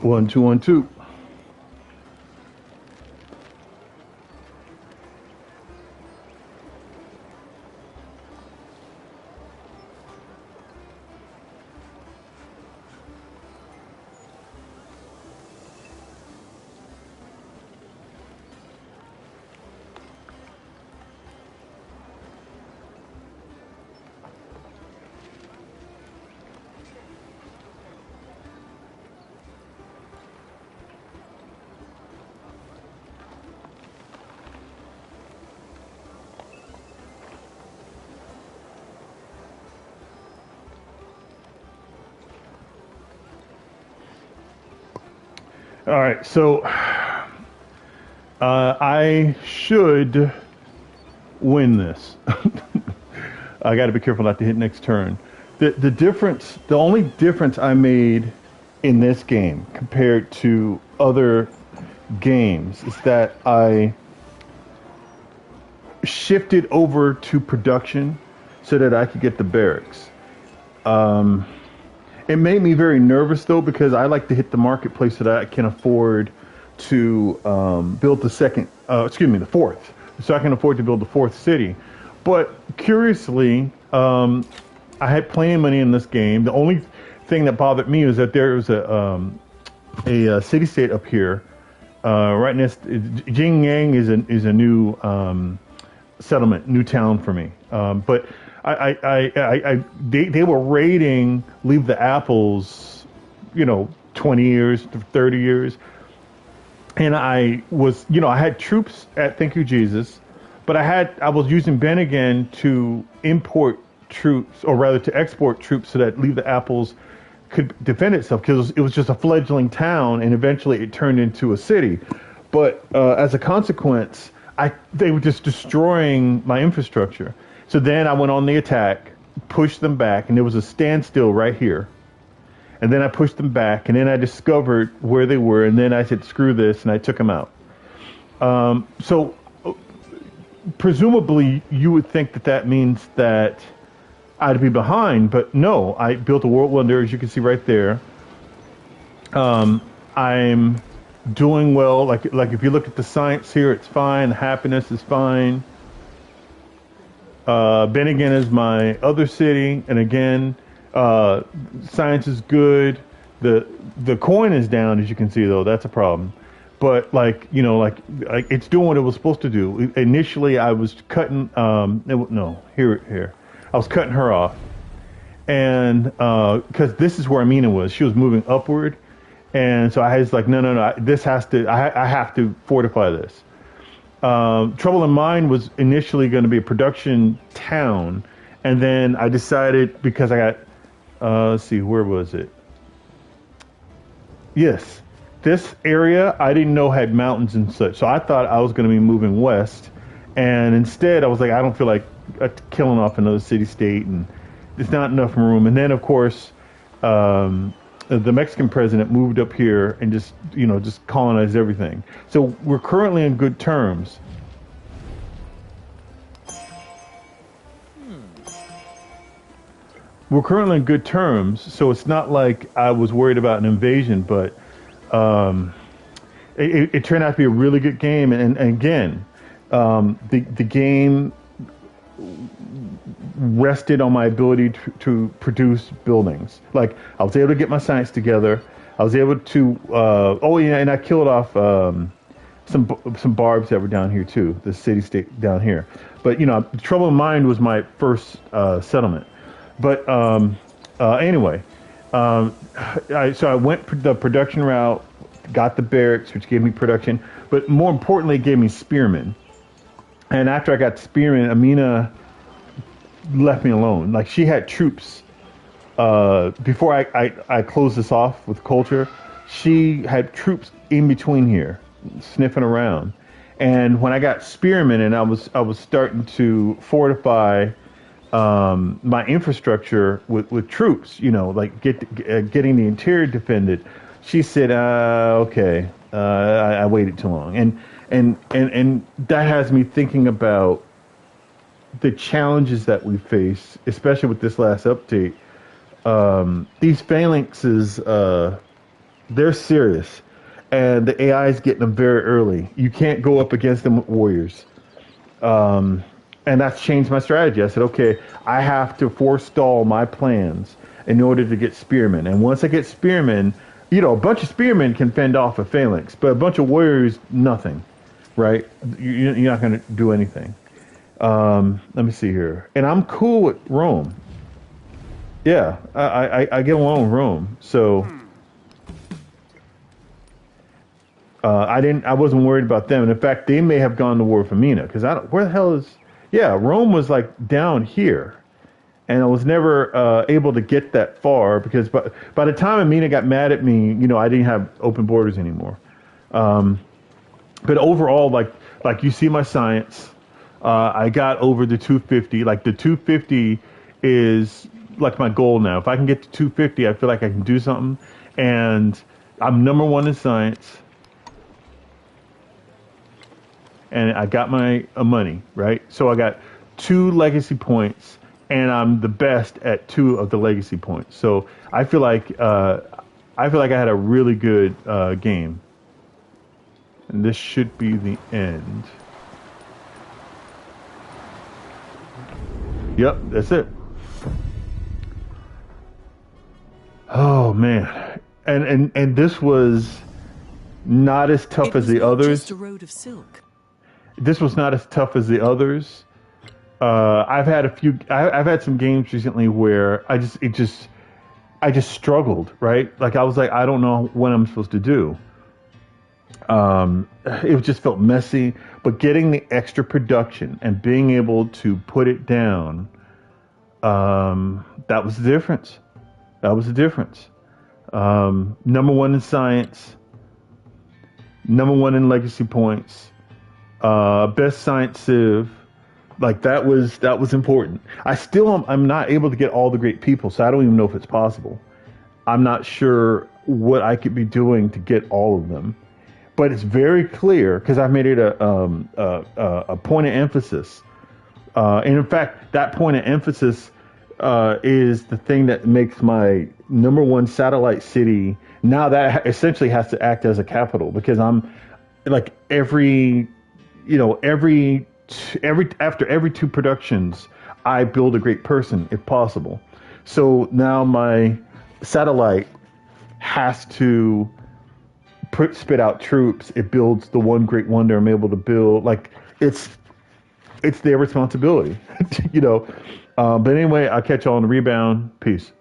One, two, one, two. All right, so I should win this. I got to be careful not to hit next turn. The difference, the only difference I made in this game compared to other games is that I shifted over to production so that I could get the barracks. It made me very nervous though because I like to hit the marketplace so that I can afford to build the fourth, so I can afford to build the fourth city. But curiously, I had plenty of money in this game. The only thing that bothered me was that there was a city state up here. Right next, Jingyang is a new settlement, new town for me. But they were raiding Leave the Apples, 20 years, 30 years. And I was, I had troops at Thank You Jesus, but I was using Ben again to import troops, or rather to export troops so that Leave the Apples could defend itself, because it was just a fledgling town and eventually it turned into a city. But as a consequence, they were just destroying my infrastructure. So then I went on the attack, pushed them back, and there was a standstill right here. And then I pushed them back, and then I discovered where they were, and then I said, screw this, and I took them out. So presumably you would think that that means that I'd be behind, but no, I built a world wonder, as you can see right there. I'm doing well. Like if you look at the science here, it's fine. The happiness is fine. Bennigan is my other city, and again, science is good. The coin is down, as you can see, though. That's a problem. But like it's doing what it was supposed to do. Initially, I was cutting. Here. I was cutting her off, and because this is where Amina was, she was moving upward, and so I was like, no, this has to. I have to fortify this. Trouble in Mind was initially going to be a production town, and then I decided, because I got, let's see, where was it? Yes, this area I didn't know had mountains and such, so I thought I was going to be moving west, and instead I was like, I don't feel like killing off another city-state, and there's not enough room. And then, of course, the Mexican president moved up here and just colonized everything. So we're currently in good terms. We're currently in good terms, so it's not like I was worried about an invasion, but it turned out to be a really good game. And again, the game rested on my ability to produce buildings. Like, I was able to get my science together. I was able to and I killed off some barbs that were down here too, the city state down here. But Trouble in Mind was my first settlement. But anyway, so I went the production route, got the barracks, which gave me production, but more importantly, it gave me spearmen. And after I got spearmen, Amina left me alone. Like, she had troops. Before I closed this off with culture, she had troops in between here, sniffing around. And when I got spearmen and I was starting to fortify my infrastructure with troops, like getting the interior defended, she said, okay, I waited too long. And that has me thinking about the challenges that we face, especially with this last update. These phalanxes, They're serious, and the AI is getting them very early. You can't go up against them with warriors. And that's changed my strategy. I said, okay, I have to forestall my plans in order to get spearmen. And once I get spearmen, a bunch of spearmen can fend off a phalanx, but a bunch of warriors, nothing, right? You're not going to do anything. Let me see here. And I'm cool with Rome. Yeah, I get along with Rome. So I wasn't worried about them. And in fact, they may have gone to war with Amina because where the hell is? Yeah, Rome was like down here, and I was never able to get that far because by the time Amina got mad at me, I didn't have open borders anymore. But overall, like you see my science, I got over the 250. Like the 250 is like my goal now. If I can get to 250, I feel like I can do something. And I'm number one in science. And I got my money, right? So I got 2 legacy points, and I'm the best at 2 of the legacy points. So I feel like I had a really good game. And this should be the end. Yep, that's it. Oh man, and this was not as tough as the others. Just a road of silk. This was not as tough as the others. I've had some games recently where I just struggled, right? Like I was like, I don't know what I'm supposed to do. It just felt messy, but getting the extra production and being able to put it down, that was the difference. That was the difference. Number one in science, number one in legacy points, best science civ. Like that was important. I'm not able to get all the great people, so I don't even know if it's possible. I'm not sure what I could be doing to get all of them. But it's very clear because I've made it a point of emphasis. And in fact, that point of emphasis is the thing that makes my number one satellite city now that essentially has to act as a capital because I'm like after every 2 productions, I build a great person if possible. So now my satellite has to spit out troops. It builds the one great wonder I'm able to build. Like it's their responsibility, But anyway, I'll catch y'all on the rebound. Peace.